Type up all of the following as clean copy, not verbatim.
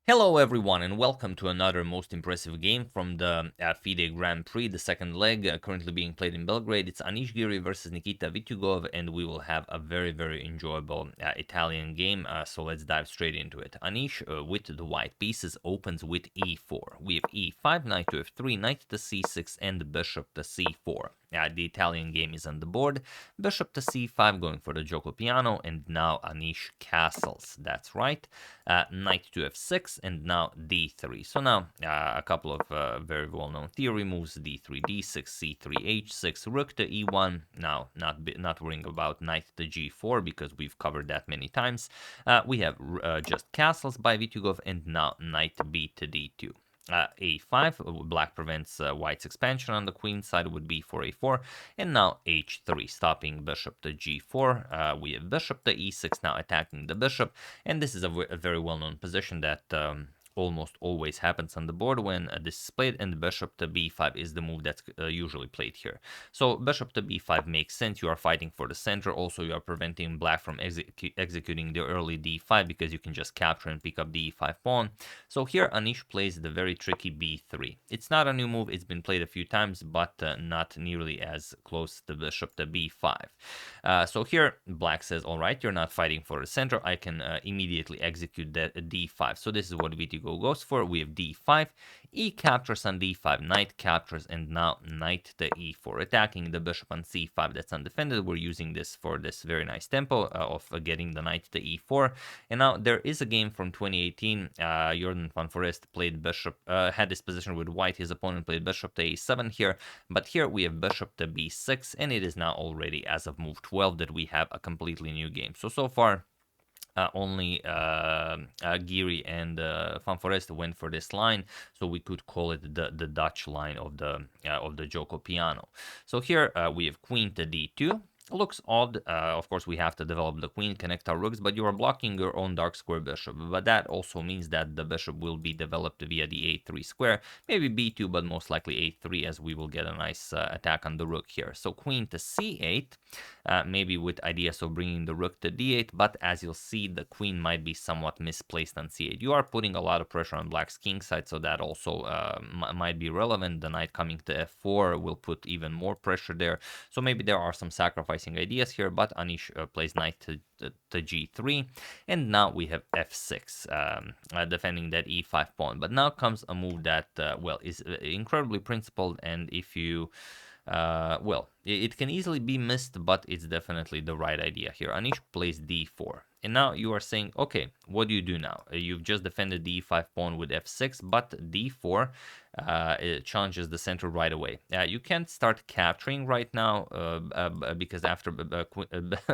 Hello everyone and welcome to another most impressive game from the FIDE Grand Prix, the second leg currently being played in Belgrade. It's Anish Giri versus Nikita Vitiugov, and we will have a very enjoyable Italian game, so let's dive straight into it. Anish, with the white pieces, opens with e4. We have e5, knight to f3, knight to c6, and bishop to c4. The Italian game is on the board. Bishop to c5 going for the gioco piano, and now Anish castles. That's right. Knight to f6, and now d3. So now a couple of very well-known theory moves: d3, d6, c3, h6, rook to e1. Now not worrying about knight to g4 because we've covered that many times. We have just castles by Vitiugov, and now knight b to d2. A5, black prevents white's expansion on the queen side with b4, a4, and now h3, stopping bishop to g4. We have bishop to e6, now attacking the bishop, and this is a very well-known position that almost always happens on the board when this is played, and bishop to b5 is the move that's usually played here. So bishop to b5 makes sense. You are fighting for the center. Also, you are preventing black from executing the early d5 because you can just capture and pick up the e5 pawn. So here Anish plays the very tricky b3. It's not a new move. It's been played a few times, but not nearly as close to bishop to b5. So here black says, all right, you're not fighting for the center. I can immediately execute that d5. So this is what Vitiugov goes for. We have d5, e captures on d5, knight captures, and now knight to e4, attacking the bishop on c5 that's undefended. We're using this for this very nice tempo of getting the knight to e4. And now there is a game from 2018. Jordan van Forest played bishop, had this position with white. His opponent played bishop to a7 here, but here we have bishop to b6, and it is now already, as of move 12, that we have a completely new game. So far, only Giri and Van Forest went for this line, so we could call it the Dutch line of the gioco piano. So here we have queen to d2. Looks odd. Of course, we have to develop the queen, connect our rooks, but you are blocking your own dark square bishop. But that also means that the bishop will be developed via the a3 square, maybe b2, but most likely a3, as we will get a nice attack on the rook here. So queen to c8, maybe with ideas of bringing the rook to d8, but as you'll see, the queen might be somewhat misplaced on c8. You are putting a lot of pressure on black's king side, so that also might be relevant. The knight coming to f4 will put even more pressure there. So maybe there are some sacrifices ideas here, but Anish plays knight to g3, and now we have f6, defending that e5 pawn. But now comes a move that, well, is incredibly principled, and if you well, it can easily be missed, but it's definitely the right idea here. Anish plays d4. And now you are saying, okay, what do you do now? You've just defended the e5 pawn with f6, but d4 it challenges the center right away. You can't start capturing right now because after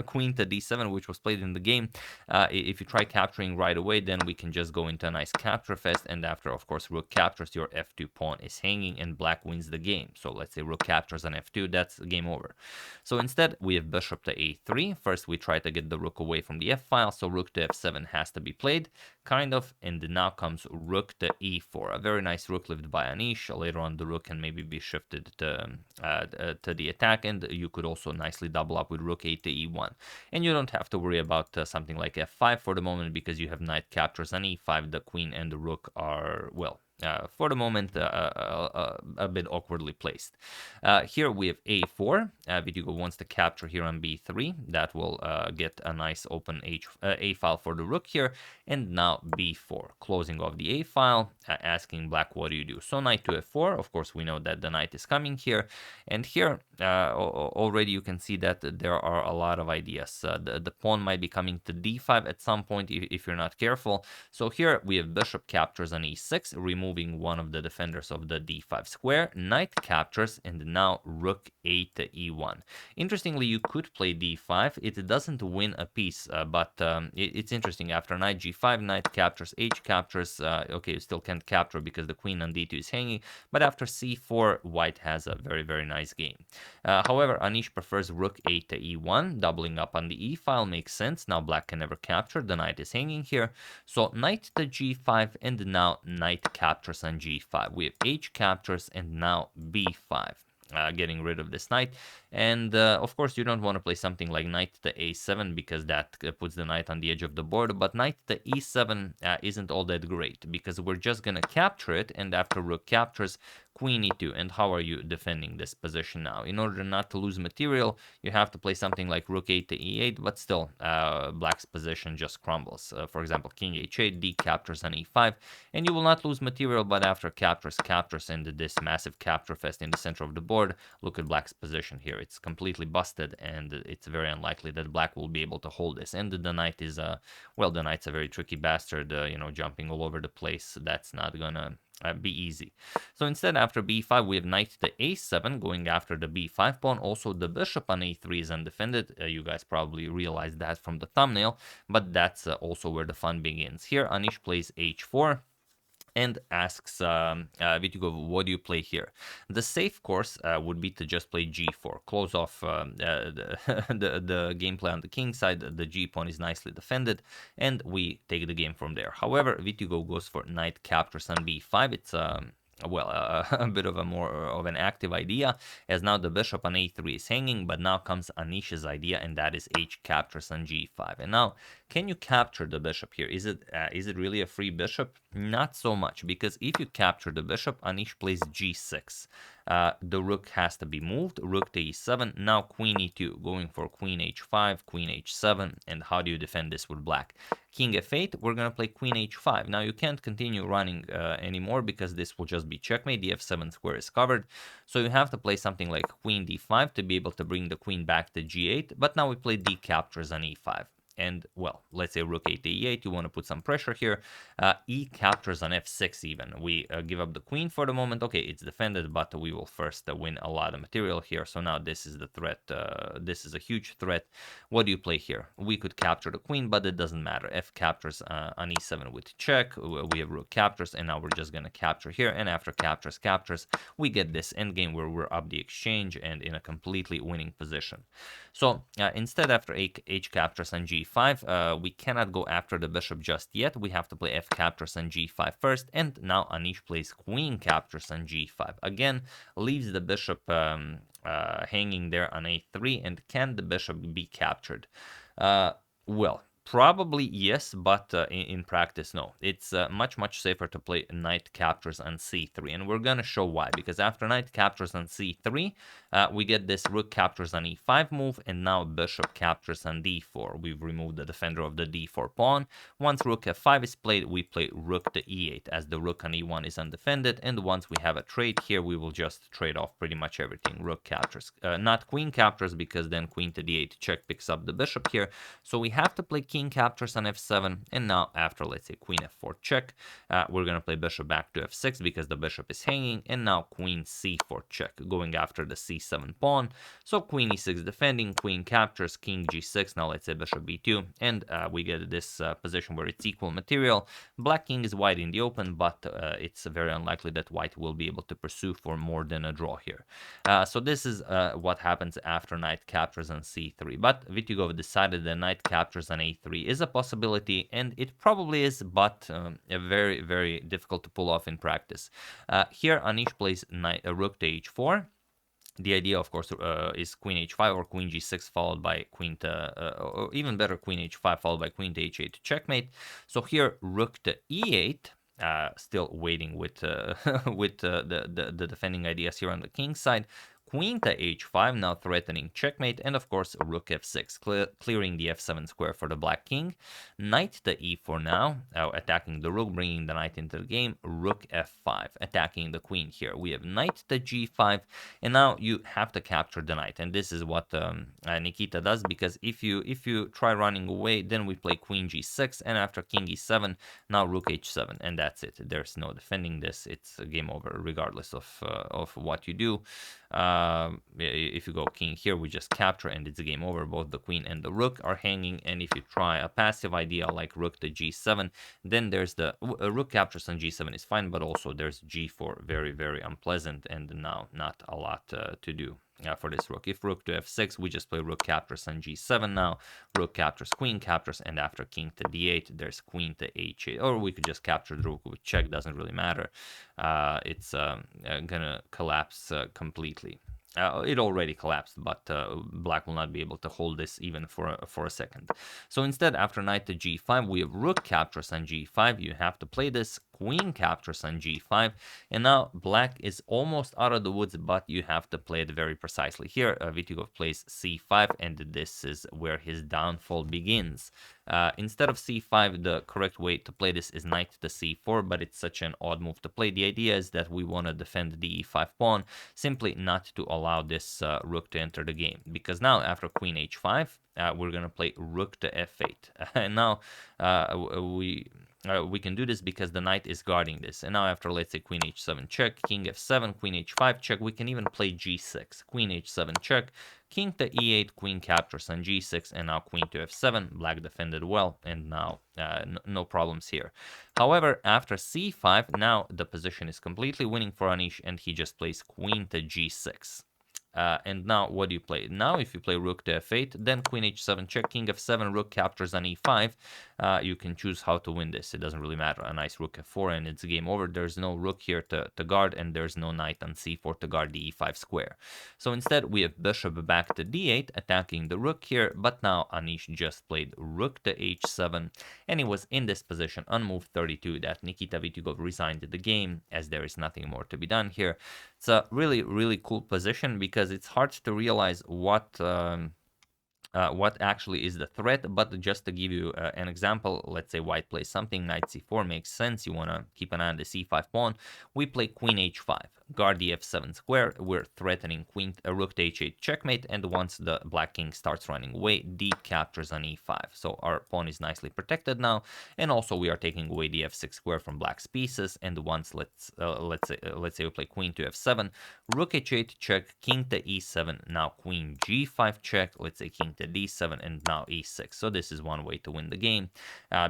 queen to d7, which was played in the game, if you try capturing right away, then we can just go into a nice capture fest. And after, of course, rook captures, your f2 pawn is hanging and black wins the game. So let's say rook captures on f2, that's game over. So instead, we have bishop to a3. First, we try to get the rook away from the f file, so rook to f7 has to be played, kind of, and now comes rook to e4. A very nice rook lived by Anish. Later on, the rook can maybe be shifted to the attack, and you could also nicely double up with rook 8 to e1. And you don't have to worry about something like f5 for the moment, because you have knight captures on e5. The queen and the rook are, well, for the moment, a bit awkwardly placed. Here we have a4. Vitiugov wants to capture here on b3. That will get a nice open a file for the rook here. And now b4, closing off the a file, asking black, what do you do? So knight to f4. Of course, we know that the knight is coming here. And here, already you can see that there are a lot of ideas. The pawn might be coming to d5 at some point if you're not careful. So here we have bishop captures on e6, removing one of the defenders of the d5 square. Knight captures, and now rook 8 to e1. Interestingly, you could play d5. It doesn't win a piece, but it's interesting. After knight g5, knight captures, h captures. Okay, you still can't capture because the queen on d2 is hanging, but after c4, white has a very nice game. However, Anish prefers rook 8 to e1. Doubling up on the e file makes sense. Now black can never capture. The knight is hanging here. So knight to g5, and now knight captures on g5. We have h captures, and now b5. getting rid of this knight. And of course, you don't want to play something like knight to a7 because that puts the knight on the edge of the board. But knight to e7 isn't all that great because we're just going to capture it. And after rook captures, queen e2. And how are you defending this position now? In order not to lose material, you have to play something like rook 8 to e8, but still, black's position just crumbles. For example, king h8, d captures on e5, and you will not lose material, but after captures, and this massive capture fest in the center of the board, look at black's position here. It's completely busted, and it's very unlikely that black will be able to hold this. And the knight is, well, the knight's a very tricky bastard, jumping all over the place. That's not gonna be easy. So instead, after b5, we have knight to a7, going after the b5 pawn. Also, the bishop on a3 is undefended. You guys probably realized that from the thumbnail, but that's also where the fun begins. Here, Anish plays h4 and asks Vitiugov, what do you play here? The safe course would be to just play g4, close off the gameplay on the king side. The g pawn is nicely defended, and we take the game from there. However, Vitiugov goes for knight captures on b5. It's well, a bit of a more of an active idea, as now the bishop on a3 is hanging, but now comes Anish's idea, and that is h captures on g5. And now, can you capture the bishop here? Is it really a free bishop? Not so much, because if you capture the bishop, Anish plays g6. The rook has to be moved, rook to e7, now queen e2, going for queen h5, queen h7, and how do you defend this with black? King f8, we're going to play queen h5. Now you can't continue running anymore because this will just be checkmate, the f7 square is covered, so you have to play something like queen d5 to be able to bring the queen back to g8, but now we play d captures on e5. And, well, let's say rook 8 to e8, you want to put some pressure here. E captures on f6 even. We give up the queen for the moment. Okay, it's defended, but we will first win a lot of material here. So now this is the threat. This is a huge threat. What do you play here? We could capture the queen, but it doesn't matter. F captures on e7 with check. We have rook captures, and now we're just going to capture here. And after captures, we get this endgame where we're up the exchange and in a completely winning position. So instead, after h captures on g5, we cannot go after the bishop just yet. We have to play f captures on g5 first, and now Anish plays queen captures on g5. Again, leaves the bishop hanging there on a3, and can the bishop be captured? Well, probably yes, but in practice, no. It's much safer to play knight captures on c3, and we're gonna show why. Because after knight captures on c3, we get this rook captures on e5 move, and now bishop captures on d4. We've removed the defender of the d4 pawn. Once rook f5 is played, we play rook to e8, as the rook on e1 is undefended, and once we have a trade here, we will just trade off pretty much everything. Rook captures, not queen captures, because then queen to d8 check picks up the bishop here, so we have to play king captures on f7, and now after, let's say, queen f4 check, we're going to play bishop back to f6 because the bishop is hanging, and now queen c4 check, going after the c7 pawn. So queen e6 defending, queen captures, king g6, now let's say bishop b2, and we get this position where it's equal material. Black king is wide in the open, but it's very unlikely that white will be able to pursue for more than a draw here. So this is what happens after knight captures on c3, but Vitiugov decided that knight captures on a3 is a possibility, and it probably is, but very difficult to pull off in practice. Here Anish plays rook to h4. The idea, of course, is queen h5 or queen g6 followed by queen to, or even better, queen h5 followed by queen to h8 to checkmate. So here rook to e8. Still waiting with the defending ideas here on the king side. Queen to h5, now threatening checkmate, and of course rook f6, clearing the f7 square for the black king. Knight to e4 now, attacking the rook, bringing the knight into the game. Rook f5, attacking the queen here. We have knight to g5, and now you have to capture the knight, and this is what Nikita does, because if you try running away, then we play queen g6, and after king e7, now rook h7, and that's it. There's no defending this. It's a game over, regardless of what you do. If you go king here, we just capture and it's a game over. Both the queen and the rook are hanging, and if you try a passive idea like rook to g7, then there's the rook captures on g7 is fine, but also there's g4, very unpleasant, and now not a lot to do for this rook. If rook to f6, we just play rook captures on g7 now. Rook captures, queen captures, and after king to d8, there's queen to h8. Or we could just capture the rook with check, doesn't really matter. It's gonna collapse completely. It already collapsed, but black will not be able to hold this even for a second. So instead, after knight to g5, we have rook captures on g5. You have to play this. Queen captures on g5, and now black is almost out of the woods, but you have to play it very precisely. Here, Vitiugov plays c5, and this is where his downfall begins. Instead of c5, the correct way to play this is knight to c4, but it's such an odd move to play. The idea is that we want to defend the e5 pawn, simply not to allow this rook to enter the game. Because now, after queen h5, we're going to play rook to f8. And now we can do this because the knight is guarding this. And now after, let's say, queen h7 check, king f7, queen h5 check, we can even play g6. Queen h7 check, king to e8, queen captures on g6, and now queen to f7. Black defended well, and now no problems here. However, after c5, now the position is completely winning for Anish, and he just plays queen to g6. And now, what do you play? Now, if you play rook to f8, then queen h7 check, king f7, rook captures on e5. You can choose how to win this. It doesn't really matter. A nice rook f4, and it's game over. There's no rook here to guard, and there's no knight on c4 to guard the e5 square. So instead, we have bishop back to d8, attacking the rook here. But now, Anish just played rook to h7, and he was in this position on move 32 that Nikita Vitiugov resigned the game, as there is nothing more to be done here. It's a really, really cool position because it's hard to realize what actually is the threat. But just to give you an example, let's say white plays something, knight c4 makes sense. You want to keep an eye on the c5 pawn. We play queen h5, guard the f7 square. We're threatening rook to h8 checkmate, and once the black king starts running away, d captures on e5. So our pawn is nicely protected now, and also we are taking away the f6 square from black's pieces. And once let's say we play queen to f7, rook h8 check, king to e7, now queen g5 check, let's say king to d7, and now e6. So this is one way to win the game,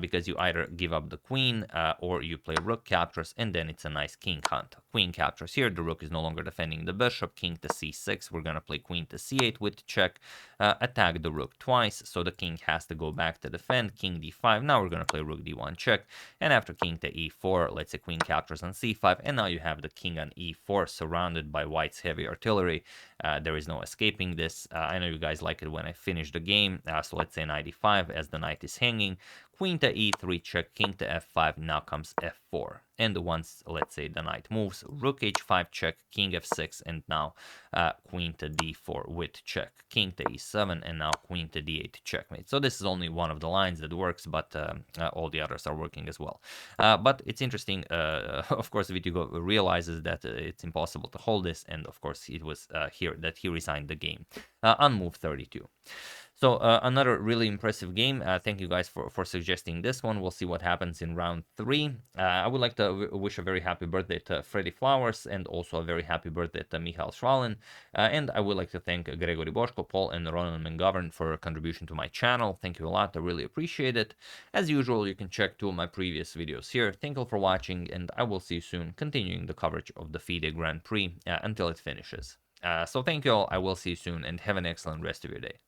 because you either give up the queen or you play rook captures, and then it's a nice king hunt. Queen captures here, the rook is no longer defending the bishop, king to c6, we're gonna play queen to c8 with check, attack the rook twice, so the king has to go back to defend, king d5, now we're gonna play rook d1 check, and after king to e4, let's say queen captures on c5, and now you have the king on e4 surrounded by white's heavy artillery. There is no escaping this. I know you guys like it when I finish the game, so let's say knight e5 as the knight is hanging, queen to e3 check, king to f5, now comes f4. And once, let's say, the knight moves, rook h5 check, king f6, and now queen to d4 with check, king to e7, and now queen to d8 checkmate. So this is only one of the lines that works, but all the others are working as well. But it's interesting, of course, Vitiugov realizes that it's impossible to hold this, and of course it was here that he resigned the game on move 32. So another really impressive game. Thank you guys for suggesting this one. We'll see what happens in round 3. I would like to wish a very happy birthday to Freddy Flowers, and also a very happy birthday to Michal Schwalin. And I would like to thank Gregory Boschko, Paul, and Ronan McGovern for a contribution to my channel. Thank you a lot. I really appreciate it. As usual, you can check 2 of my previous videos here. Thank you for watching, and I will see you soon, continuing the coverage of the FIDE Grand Prix until it finishes. So thank you all. I will see you soon, and have an excellent rest of your day.